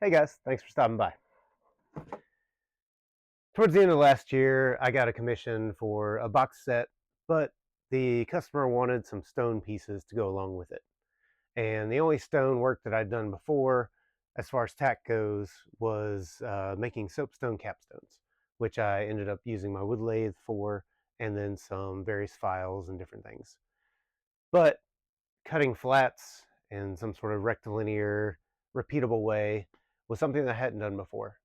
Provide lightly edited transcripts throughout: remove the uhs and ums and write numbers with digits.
Hey guys, thanks for stopping by. Towards the end of last year, I got a commission for a box set, but the customer wanted some stone pieces to go along with it. And the only stone work that I'd done before, as far as tack goes, was making soapstone capstones, which I ended up using my wood lathe for, and then some various files and different things. But cutting flats in some sort of rectilinear, repeatable way was something that I hadn't done before.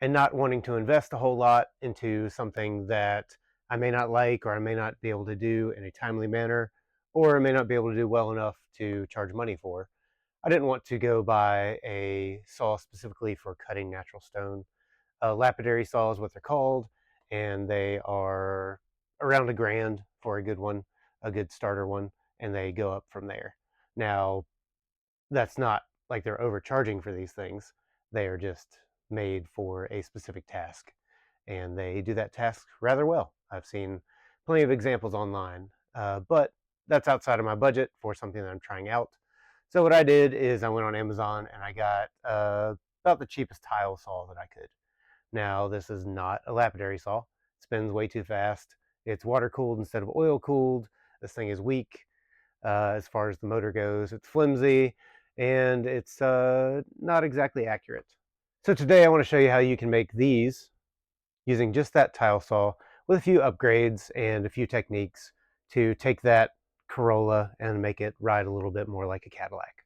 And not wanting to invest a whole lot into something that I may not like or I may not be able to do in a timely manner, or I may not be able to do well enough to charge money for. I didn't want to go buy a saw specifically for cutting natural stone. Lapidary saw is what they're called, and they are around $1,000 for a good one, a good starter one, and they go up from there. Now, that's not like they're overcharging for these things. They are just made for a specific task, and they do that task rather well. I've seen plenty of examples online, but that's outside of my budget for something that I'm trying out. So what I did is I went on Amazon and I got about the cheapest tile saw that I could. Now, this is not a lapidary saw. It spins way too fast. It's water cooled instead of oil cooled. This thing is weak as far as the motor goes. It's flimsy and it's not exactly accurate. So today I want to show you how you can make these using just that tile saw with a few upgrades and a few techniques to take that Corolla and make it ride a little bit more like a Cadillac.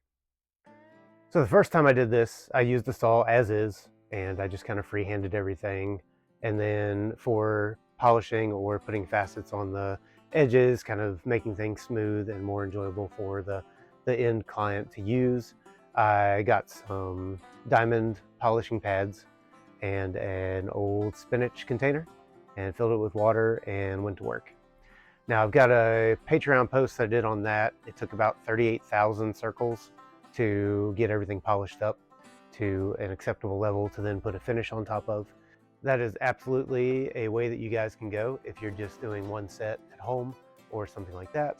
So the first time I did this, I used the saw as is, and I just kind of freehanded everything. And then for polishing or putting facets on the edges, kind of making things smooth and more enjoyable for the end client to use, I got some diamond polishing pads and an old spinach container and filled it with water and went to work. Now I've got a Patreon post I did on that. It took about 38,000 circles to get everything polished up to an acceptable level to then put a finish on top of. That is absolutely a way that you guys can go if you're just doing one set at home or something like that.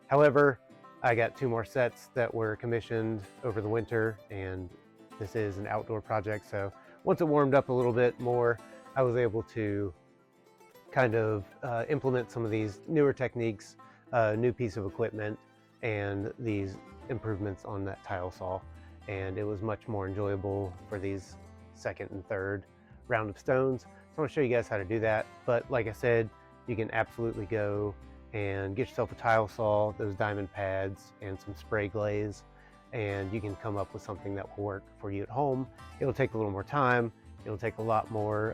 However, I got 2 more sets that were commissioned over the winter, and this is an outdoor project, so once it warmed up a little bit more, I was able to kind of implement some of these newer techniques, new piece of equipment, and these improvements on that tile saw. And it was much more enjoyable for these second and third round of stones. So I want to show you guys how to do that. But like I said, you can absolutely go and get yourself a tile saw, those diamond pads, and some spray glaze, and you can come up with something that will work for you at home. It'll take a little more time. It'll take a lot more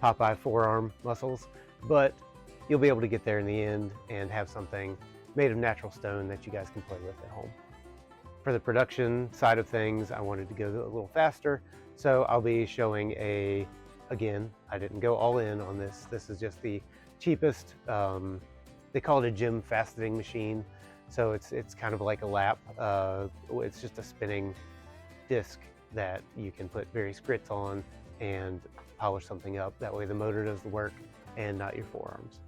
Popeye forearm muscles, but you'll be able to get there in the end and have something made of natural stone that you guys can play with at home. For the production side of things, I wanted to go a little faster, so I'll be showing again, I didn't go all in on this. This is just the cheapest, they call it a gym faceting machine. So it's kind of like a lap. It's just a spinning disc that you can put various grits on and polish something up. That way the motor does the work and not your forearms.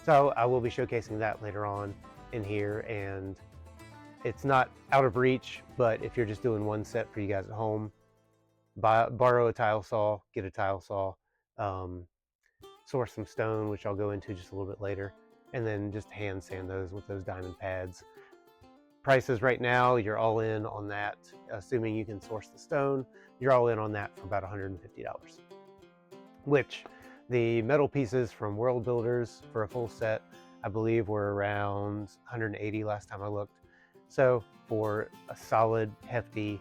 So I will be showcasing that later on in here, and it's not out of reach, but if you're just doing one set for you guys at home, borrow a tile saw, get a tile saw, source some stone, which I'll go into just a little bit later, and then just hand sand those with those diamond pads. Prices right now, you're all in on that, assuming you can source the stone, you're all in on that for about $150, which the metal pieces from World Builders for a full set, I believe, were around 180 last time I looked. So for a solid, hefty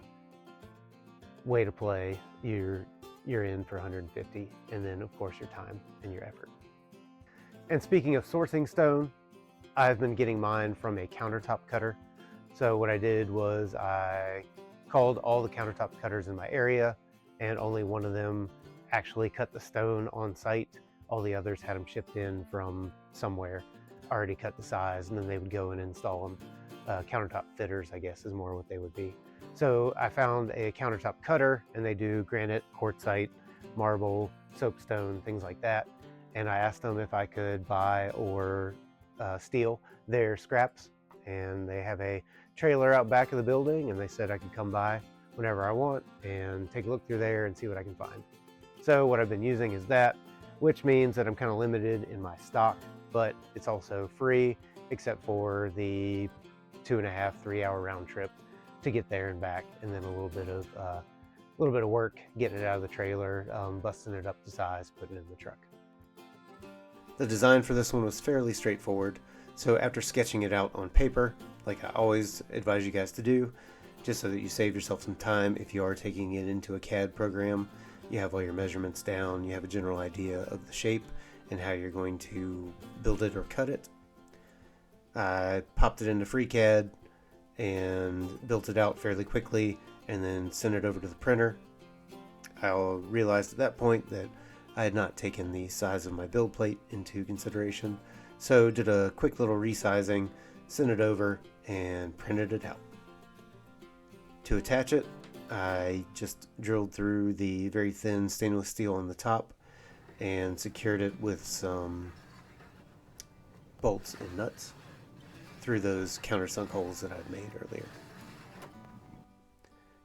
way to play, you're in for 150, and then of course your time and your effort. And speaking of sourcing stone, I've been getting mine from a countertop cutter. So what I did was I called all the countertop cutters in my area, and only one of them actually cut the stone on site. All the others had them shipped in from somewhere, already cut the size, and then they would go and install them. Countertop fitters, I guess, is more what they would be. So I found a countertop cutter, and they do granite, quartzite, marble, soapstone, things like that. And I asked them if I could buy or steal their scraps, and they have a trailer out back of the building, and they said I could come by whenever I want and take a look through there and see what I can find. So what I've been using is that, which means that I'm kind of limited in my stock, but it's also free except for the 2.5, 3 hour round trip to get there and back, and then a little bit of work getting it out of the trailer, busting it up to size, putting it in the truck. The design for this one was fairly straightforward, so after sketching it out on paper, like I always advise you guys to do, just so that you save yourself some time if you are taking it into a CAD program, you have all your measurements down, you have a general idea of the shape and how you're going to build it or cut it. I popped it into FreeCAD and built it out fairly quickly and then sent it over to the printer. I realized at that point that I had not taken the size of my build plate into consideration, so did a quick little resizing, sent it over, and printed it out. To attach it, I just drilled through the very thin stainless steel on the top and secured it with some bolts and nuts through those countersunk holes that I'd made earlier.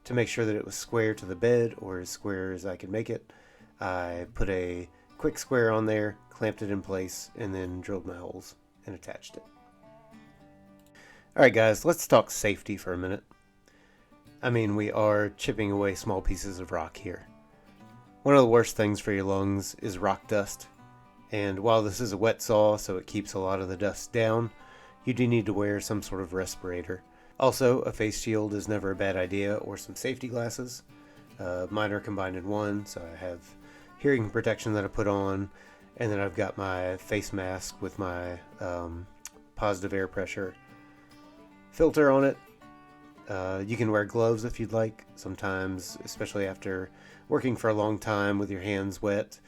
To make sure that it was square to the bed, or as square as I could make it, I put a quick square on there, clamped it in place, and then drilled my holes and attached it. Alright guys, let's talk safety for a minute. I mean, we are chipping away small pieces of rock here. One of the worst things for your lungs is rock dust, and while this is a wet saw, so it keeps a lot of the dust down, you do need to wear some sort of respirator. Also, a face shield is never a bad idea, or some safety glasses. Mine are combined in one, so I have hearing protection that I put on, and then I've got my face mask with my positive air pressure filter on it. You can wear gloves if you'd like. Sometimes, especially after working for a long time with your hands wet,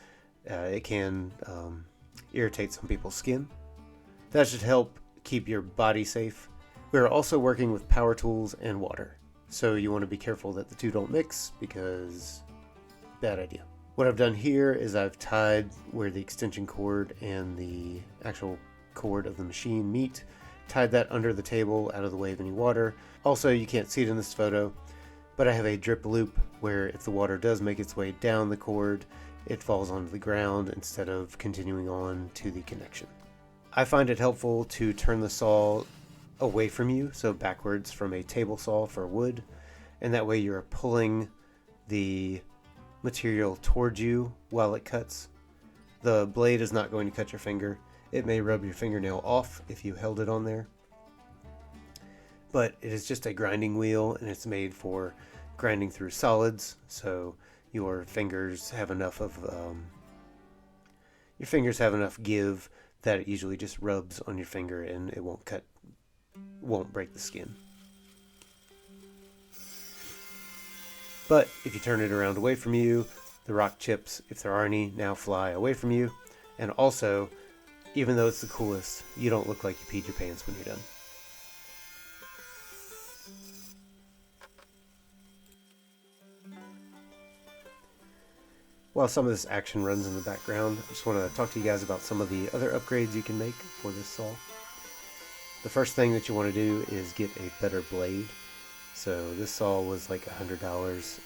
it can irritate some people's skin. That should help keep your body safe. We are also working with power tools and water, so you want to be careful that the two don't mix, because bad idea. What I've done here is I've tied where the extension cord and the actual cord of the machine meet, tied that under the table out of the way of any water. Also, you can't see it in this photo, but I have a drip loop where if the water does make its way down the cord, it falls onto the ground instead of continuing on to the connection. I find it helpful to turn the saw away from you, so backwards from a table saw for wood, and that way you're pulling the material towards you while it cuts. The blade is not going to cut your finger. It may rub your fingernail off if you held it on there, but it is just a grinding wheel, and it's made for grinding through solids, so your fingers have enough give that it usually just rubs on your finger and it won't break the skin. But if you turn it around away from you, the rock chips, if there are any, now fly away from you. And also, even though it's the coolest, you don't look like you peed your pants when you're done. While some of this action runs in the background, I just want to talk to you guys about some of the other upgrades you can make for this saw. The first thing that you want to do is get a better blade. So this saw was like $100.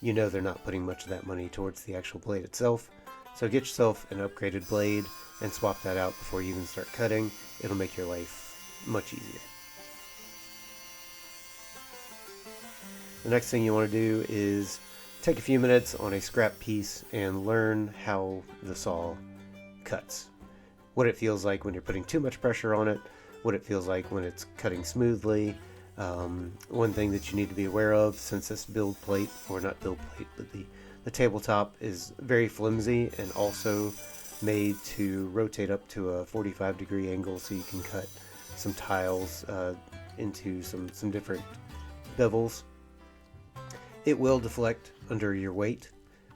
You know they're not putting much of that money towards the actual blade itself. So get yourself an upgraded blade and swap that out before you even start cutting. It'll make your life much easier. The next thing you want to do is take a few minutes on a scrap piece and learn how the saw cuts. What it feels like when you're putting too much pressure on it, what it feels like when it's cutting smoothly. One thing that you need to be aware of, since this build plate, or not build plate, but the tabletop is very flimsy and also made to rotate up to a 45-degree angle, so you can cut some tiles into some different bevels. It will deflect under your weight.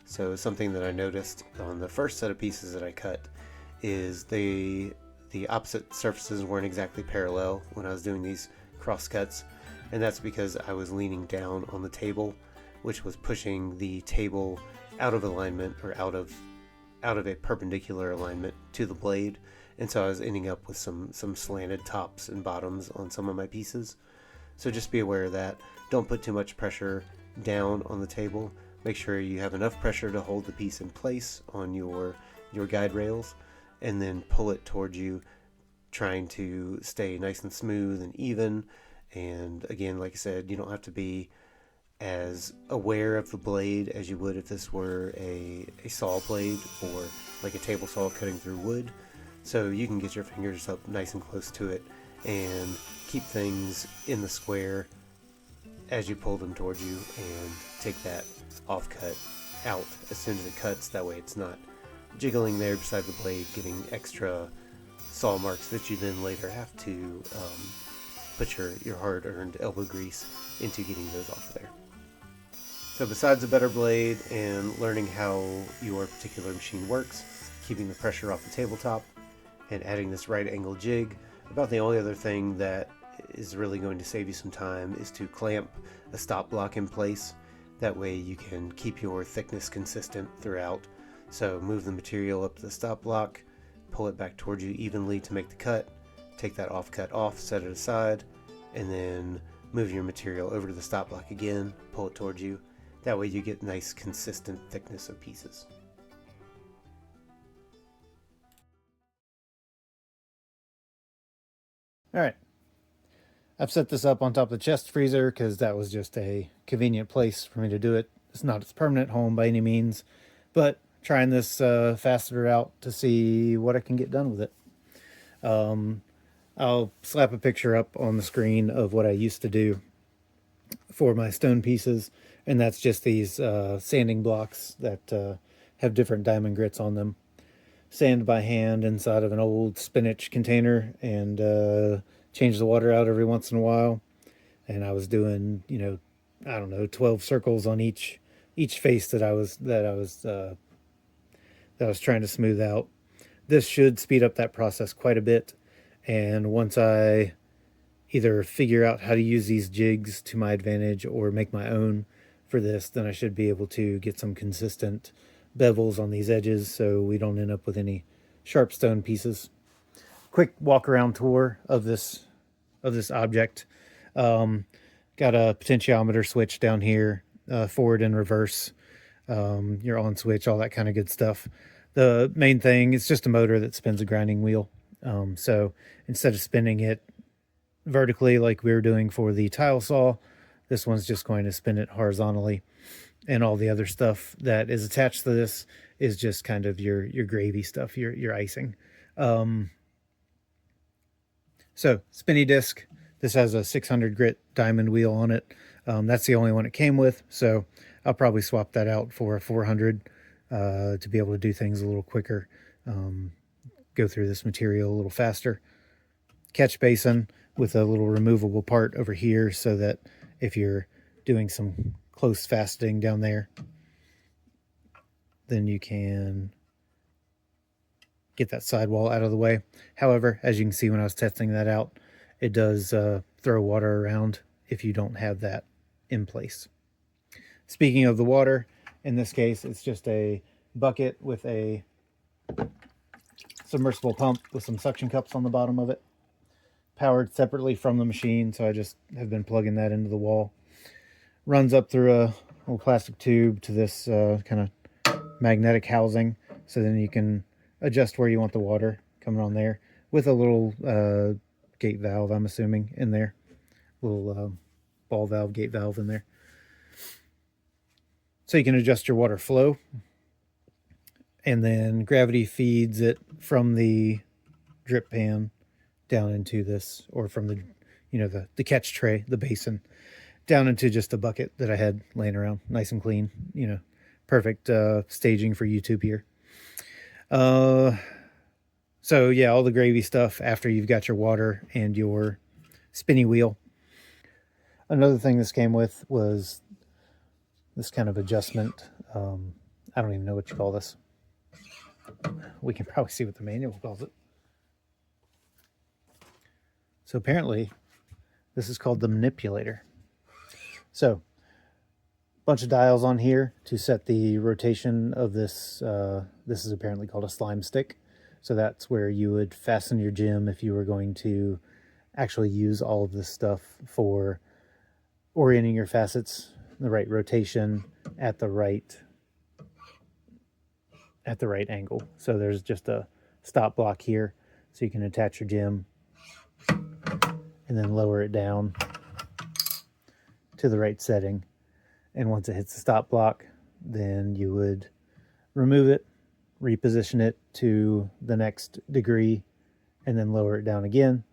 So something that I noticed on the first set of pieces that I cut is the opposite surfaces weren't exactly parallel when I was doing these cross cuts, and that's because I was leaning down on the table, which was pushing the table out of alignment, or out of a perpendicular alignment to the blade, and so I was ending up with some slanted tops and bottoms on some of my pieces. So just be aware of that. Don't put too much pressure down on the table. Make sure you have enough pressure to hold the piece in place on your guide rails, and then pull it towards you, trying to stay nice and smooth and even. And again, like I said, you don't have to be as aware of the blade as you would if this were a saw blade or like a table saw cutting through wood. So you can get your fingers up nice and close to it and keep things in the square as you pull them towards you, and take that offcut out as soon as it cuts. That way it's not jiggling there beside the blade, getting extra saw marks that you then later have to put your hard-earned elbow grease into getting those off of there. So besides a better blade and learning how your particular machine works, keeping the pressure off the tabletop, and adding this right angle jig, about the only other thing that is really going to save you some time is to clamp a stop block in place. That way you can keep your thickness consistent throughout. So move the material up to the stop block, pull it back towards you evenly to make the cut, take that offcut off, set it aside, and then move your material over to the stop block again, pull it towards you. That way you get nice consistent thickness of pieces. All right. I've set this up on top of the chest freezer because that was just a convenient place for me to do it. It's not its permanent home by any means, but trying this fastener out to see what I can get done with it. I'll slap a picture up on the screen of what I used to do for my stone pieces, and that's just these sanding blocks that have different diamond grits on them. Sand by hand inside of an old spinach container, and change the water out every once in a while. And I was doing, I don't know, 12 circles on each face that I was trying to smooth out. This should speed up that process quite a bit. And once I either figure out how to use these jigs to my advantage or make my own for this, then I should be able to get some consistent bevels on these edges so we don't end up with any sharp stone pieces. Quick walk around tour of this object. Got a potentiometer switch down here, forward and reverse, your on switch, all that kind of good stuff. The main thing is just a motor that spins a grinding wheel. So instead of spinning it vertically like we were doing for the tile saw, this one's just going to spin it horizontally. And all the other stuff that is attached to this is just kind of your gravy stuff, your icing. So spinny disc. This has a 600 grit diamond wheel on it. That's the only one it came with, so I'll probably swap that out for a 400 to be able to do things a little quicker, go through this material a little faster. Catch basin with a little removable part over here so that if you're doing some close faceting down there, then you can get that sidewall out of the way. However, as you can see when I was testing that out, it does throw water around if you don't have that in place. Speaking of the water, in this case, it's just a bucket with a submersible pump with some suction cups on the bottom of it, powered separately from the machine, so I just have been plugging that into the wall. Runs up through a little plastic tube to this kind of magnetic housing, so then you can adjust where you want the water coming on there, with a little gate valve, I'm assuming, in there. Little ball valve, gate valve in there. So you can adjust your water flow, and then gravity feeds it from the drip pan down into this, or from the, the catch tray, the basin, down into just a bucket that I had laying around, nice and clean. Perfect staging for YouTube here. So yeah, all the gravy stuff after you've got your water and your spinny wheel. Another thing this came with was this kind of adjustment. I don't even know what you call this. We can probably see what the manual calls it. So apparently this is called the manipulator. So bunch of dials on here to set the rotation of this. This is apparently called a slime stick. So that's where you would fasten your gem if you were going to actually use all of this stuff for orienting your facets, the right rotation at the right angle. So there's just a stop block here, so you can attach your gem and then lower it down to the right setting. And once it hits the stop block, then you would remove it, reposition it to the next degree, and then lower it down again.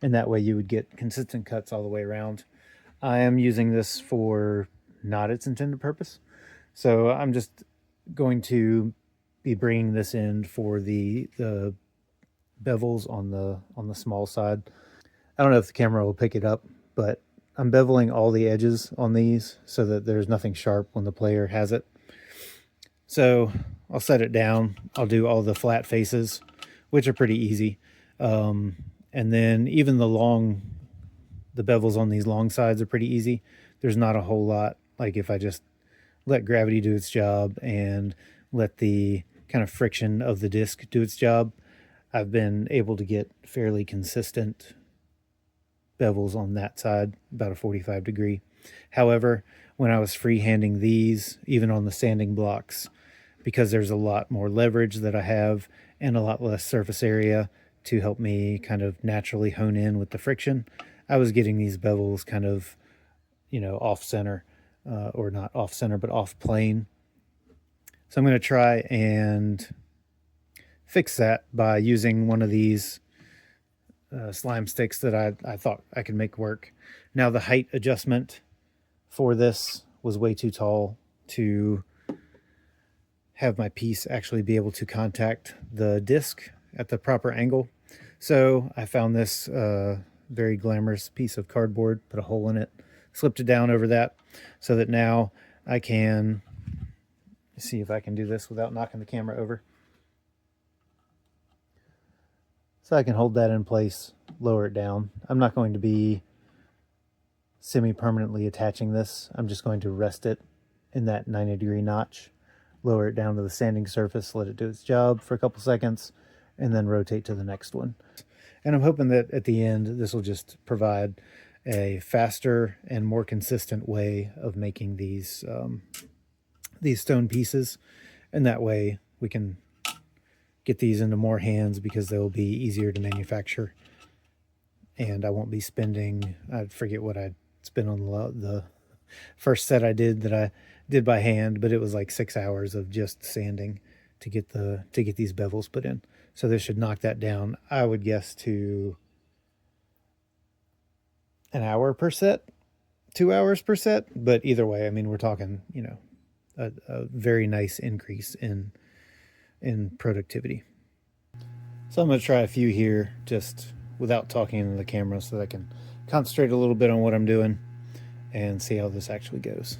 And that way you would get consistent cuts all the way around. I am using this for not its intended purpose. So I'm just going to be bringing this in for the bevels on the small side. I don't know if the camera will pick it up, but I'm beveling all the edges on these so that there's nothing sharp when the player has it. So I'll set it down. I'll do all the flat faces, which are pretty easy. And then even the bevels on these long sides are pretty easy. There's not a whole lot. Like if I just let gravity do its job and let the kind of friction of the disc do its job, I've been able to get fairly consistent bevels on that side, about a 45 degree. However, when I was freehanding these, even on the sanding blocks, because there's a lot more leverage that I have and a lot less surface area to help me kind of naturally hone in with the friction, I was getting these bevels kind of, off center, or not off center, but off plane. So I'm going to try and fix that by using one of these slime sticks that I thought I could make work. Now the height adjustment for this was way too tall to have my piece actually be able to contact the disc at the proper angle. So I found this very glamorous piece of cardboard, put a hole in it, slipped it down over that so that now I can see if I can do this without knocking the camera over. So I can hold that in place, lower it down. I'm not going to be semi-permanently attaching this. I'm just going to rest it in that 90-degree notch, lower it down to the sanding surface, let it do its job for a couple seconds, and then rotate to the next one. And I'm hoping that at the end, this will just provide a faster and more consistent way of making these stone pieces. And that way we can get these into more hands because they'll be easier to manufacture. And I won't be spending, I forget what I spent on the first set I did by hand, but it was like 6 hours of just sanding to get these bevels put in. So this should knock that down, I would guess, to an hour per set, 2 hours per set. But either way, I mean, we're talking, a very nice increase in productivity. So I'm going to try a few here just without talking into the camera so that I can concentrate a little bit on what I'm doing and see how this actually goes.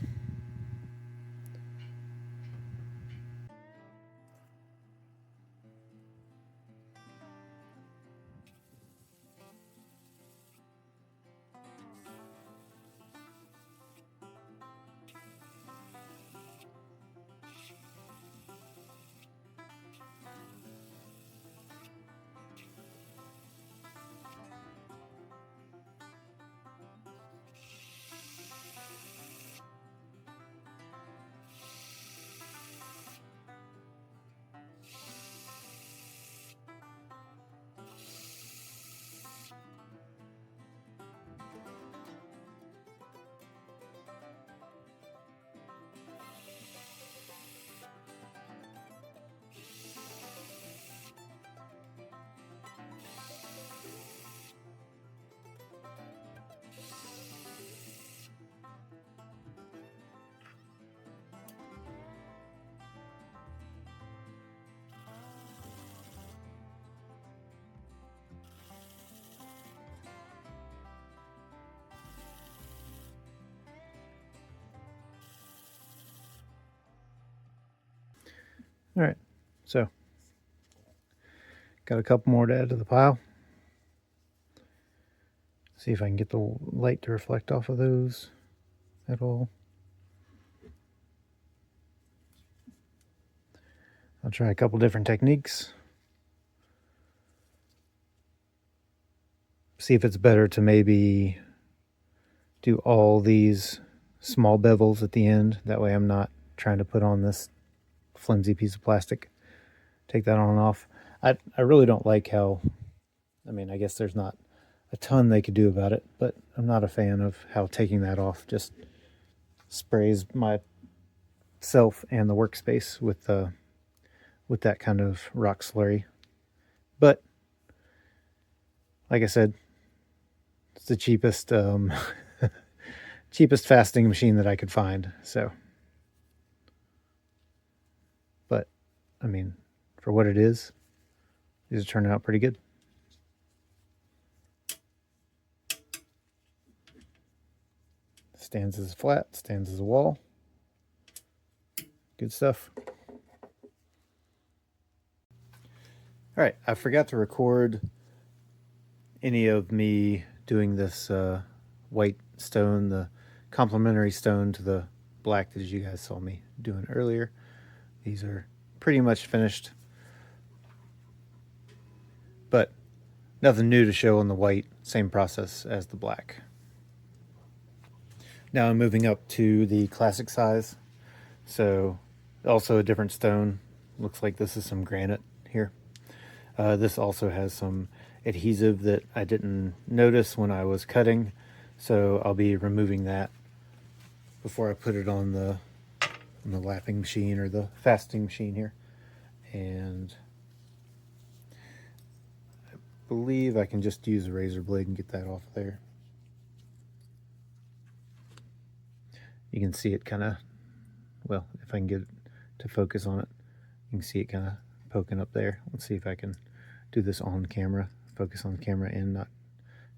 All right, so got a couple more to add to the pile. See if I can get the light to reflect off of those at all. I'll try a couple different techniques. See if it's better to maybe do all these small bevels at the end. That way I'm not trying to put on this flimsy piece of plastic. Take that on and off. I really don't like how, I mean, I guess there's not a ton they could do about it, but I'm not a fan of how taking that off just sprays myself and the workspace with that kind of rock slurry. But like I said, it's the cheapest cheapest fasting machine that I could find. So, but I mean, for what it is, these are turning out pretty good. Stands as flat, stands as a wall. Good stuff. All right, I forgot to record any of me doing this white stone, the complementary stone to the black that you guys saw me doing earlier. These are pretty much finished, but nothing new to show on the white. Same process as the black. Now I'm moving up to the classic size. So also a different stone. Looks like this is some granite here. This also has some adhesive that I didn't notice when I was cutting. So I'll be removing that before I put it on the lapping machine or the faceting machine here. And I believe I can just use a razor blade and get that off there. You can see it kind of, well, if I can get it to focus on it, you can see it kind of poking up there. Let's see if I can do this on camera, focus on camera and not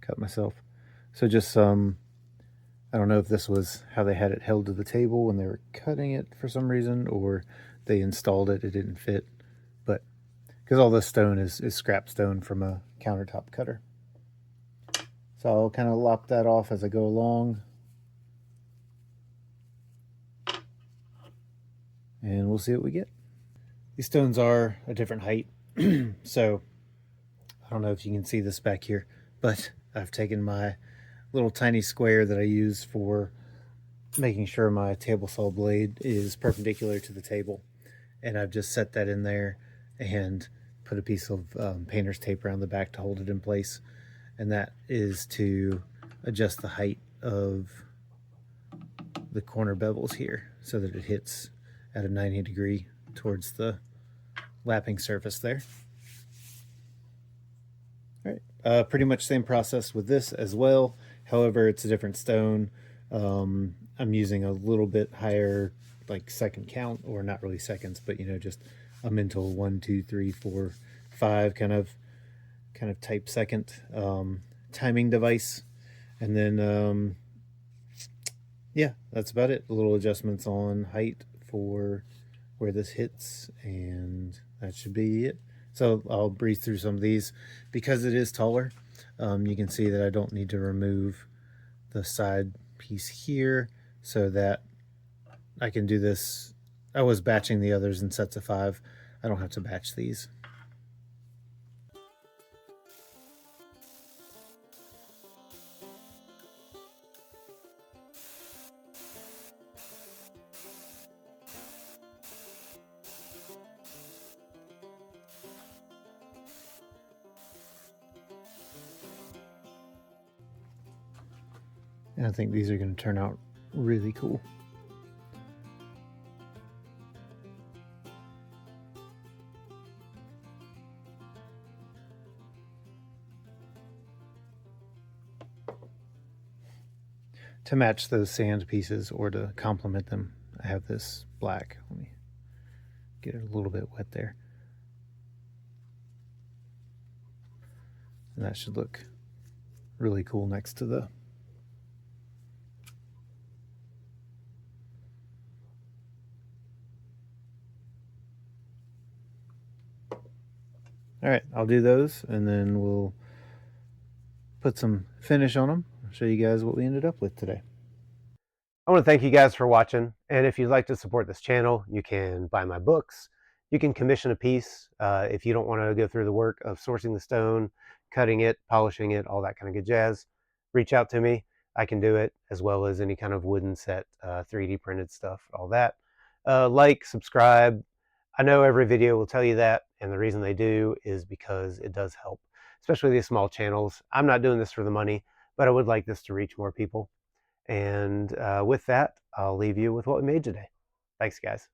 cut myself. So just some, I don't know if this was how they had it held to the table when they were cutting it for some reason, or they installed it, it didn't fit. But because all this stone is scrap stone from a countertop cutter. So I'll kind of lop that off as I go along. And we'll see what we get. These stones are a different height. So I don't know if you can see this back here, but I've taken my little tiny square that I use for making sure my table saw blade is perpendicular to the table. And I've just set that in there and put a piece of painter's tape around the back to hold it in place. And that is to adjust the height of the corner bevels here so that it hits at a 90-degree towards the lapping surface there. All right, pretty much same process with this as well. However, it's a different stone. I'm using a little bit higher, like second count, or not really seconds, but you know, just a mental 1, 2, 3, 4, 5 kind of type second timing device, and then yeah, that's about it. Little adjustments on height for where this hits, and that should be it. So I'll breeze through some of these. Because it is taller, you can see that I don't need to remove the side piece here, so that I can do this. I was batching the others in sets of 5. I don't have to batch these. And I think these are going to turn out really cool. To match those sand pieces, or to complement them, I have this black. Let me get it a little bit wet there. And that should look really cool next to the All right, I'll do those, and then we'll put some finish on them. I'll show you guys what we ended up with today. I want to thank you guys for watching, and if you'd like to support this channel, you can buy my books. You can commission a piece if you don't want to go through the work of sourcing the stone, cutting it, polishing it, all that kind of good jazz. Reach out to me. I can do it, as well as any kind of wooden set, 3D printed stuff, all that. Like, subscribe. I know every video will tell you that, and the reason they do is because it does help, especially these small channels. I'm not doing this for the money, but I would like this to reach more people. And with that, I'll leave you with what we made today. Thanks, guys.